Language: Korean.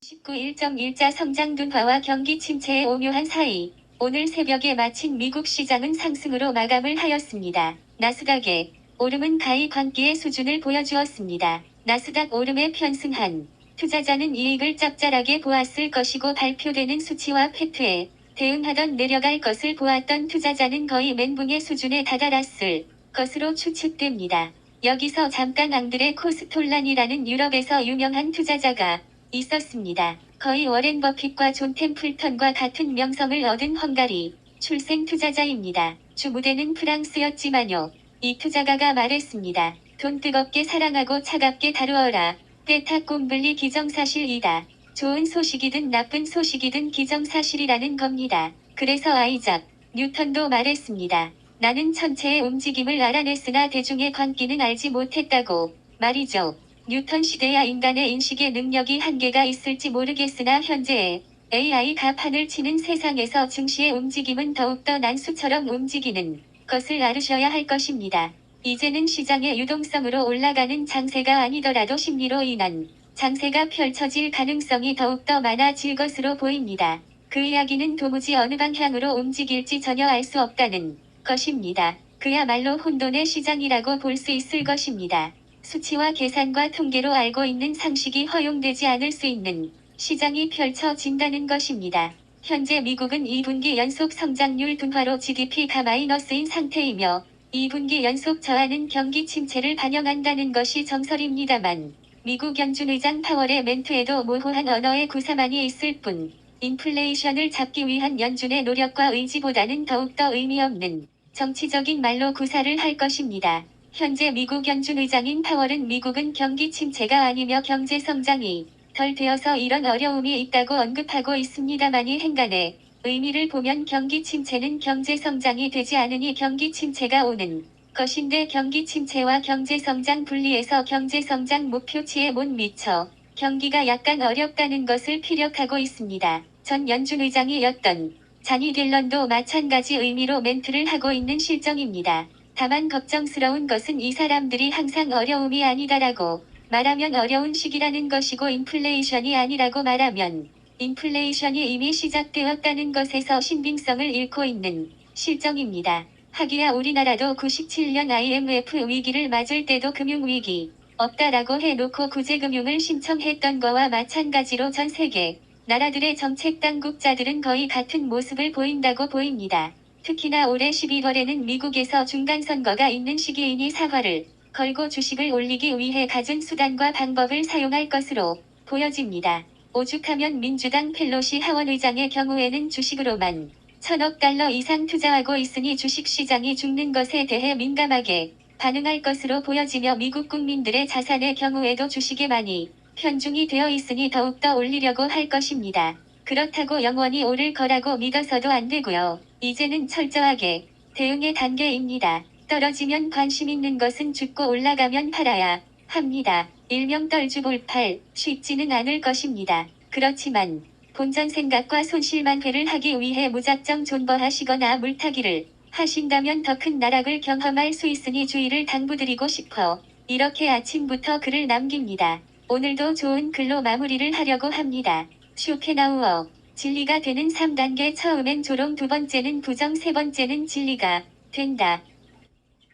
19 1.1자 성장 둔화와 경기 침체의 오묘한 사이, 오늘 새벽에 마친 미국 시장은 상승으로 마감을 하였습니다. 나스닥의 오름은 가히 광기의 수준을 보여주었습니다. 나스닥 오름에 편승한 투자자는 이익을 짭짤하게 보았을 것이고 발표되는 수치와 팩트에 대응하던 내려갈 것을 보았던 투자자는 거의 멘붕의 수준에 다다랐을 것으로 추측됩니다. 여기서 잠깐 앙드레 코스톨란이라는 유럽에서 유명한 투자자가 있었습니다. 거의 워렌 버핏과 존 템플턴과 같은 명성을 얻은 헝가리 출생 투자자입니다. 주 무대는 프랑스였지만요. 이 투자가가 말했습니다. 돈 뜨겁게 사랑하고 차갑게 다루어라. 베타 꼼블리 기정사실이다. 좋은 소식이든 나쁜 소식이든 기정사실이라는 겁니다. 그래서 아이작 뉴턴도 말했습니다. 나는 천체의 움직임을 알아냈으나 대중의 광기는 알지 못했다고 말이죠. 뉴턴 시대야 인간의 인식의 능력이 한계가 있을지 모르겠으나 현재의 AI가 판을 치는 세상에서 증시의 움직임은 더욱더 난수처럼 움직이는 것을 알으셔야 할 것입니다. 이제는 시장의 유동성으로 올라가는 장세가 아니더라도 심리로 인한 장세가 펼쳐질 가능성이 더욱더 많아질 것으로 보입니다. 그 이야기는 도무지 어느 방향으로 움직일지 전혀 알 수 없다는 것입니다. 그야말로 혼돈의 시장이라고 볼 수 있을 것입니다. 수치와 계산과 통계로 알고 있는 상식이 허용되지 않을 수 있는 시장이 펼쳐진다는 것입니다. 현재 미국은 2분기 연속 성장률 둔화로 GDP가 마이너스인 상태이며 2분기 연속 저하는 경기 침체를 반영한다는 것이 정설입니다만 미국 연준 의장 파월의 멘트에도 모호한 언어의 구사만이 있을 뿐 인플레이션을 잡기 위한 연준의 노력과 의지보다는 더욱더 의미 없는 정치적인 말로 구사를 할 것입니다. 현재 미국 연준 의장인 파월은 미국은 경기 침체가 아니며 경제 성장이 덜 되어서 이런 어려움이 있다고 언급하고 있습니다만이 행간의 의미를 보면 경기 침체는 경제 성장이 되지 않으니 경기 침체가 오는 것인데 경기 침체와 경제 성장 분리해서 경제 성장 목표치에 못 미쳐 경기가 약간 어렵다는 것을 피력하고 있습니다. 전 연준 의장이었던 자니 딜런도 마찬가지 의미로 멘트를 하고 있는 실정입니다. 다만 걱정스러운 것은 이 사람들이 항상 어려움이 아니다라고 말하면 어려운 시기라는 것이고 인플레이션이 아니라고 말하면 인플레이션이 이미 시작되었다는 것에서 신빙성을 잃고 있는 실정입니다. 하기야 우리나라도 97년 IMF 위기를 맞을 때도 금융위기 없다라고 해놓고 구제금융을 신청했던 거와 마찬가지로 전 세계 나라들의 정책 당국자들은 거의 같은 모습을 보인다고 보입니다. 특히나 올해 12월에는 미국에서 중간선거가 있는 시기이니 사활을 걸고 주식을 올리기 위해 갖은 수단과 방법을 사용할 것으로 보여집니다. 오죽하면 민주당 펠로시 하원의장의 경우에는 주식으로만 1,000억 달러 이상 투자하고 있으니 주식시장이 죽는 것에 대해 민감하게 반응할 것으로 보여지며 미국 국민들의 자산의 경우에도 주식에 많이 편중이 되어 있으니 더욱더 올리려고 할 것입니다. 그렇다고 영원히 오를 거라고 믿어서도 안 되고요. 이제는 철저하게 대응의 단계입니다. 떨어지면 관심 있는 것은 죽고 올라가면 팔아야 합니다. 일명 떨주볼팔 쉽지는 않을 것입니다. 그렇지만 본전 생각과 손실만회를 하기 위해 무작정 존버하시거나 물타기를 하신다면 더 큰 나락을 경험할 수 있으니 주의를 당부드리고 싶어 이렇게 아침부터 글을 남깁니다. 오늘도 좋은 글로 마무리를 하려고 합니다. 쇼펜하우어 진리가 되는 3단계 처음엔 조롱, 두 번째는 부정, 세 번째는 진리가 된다.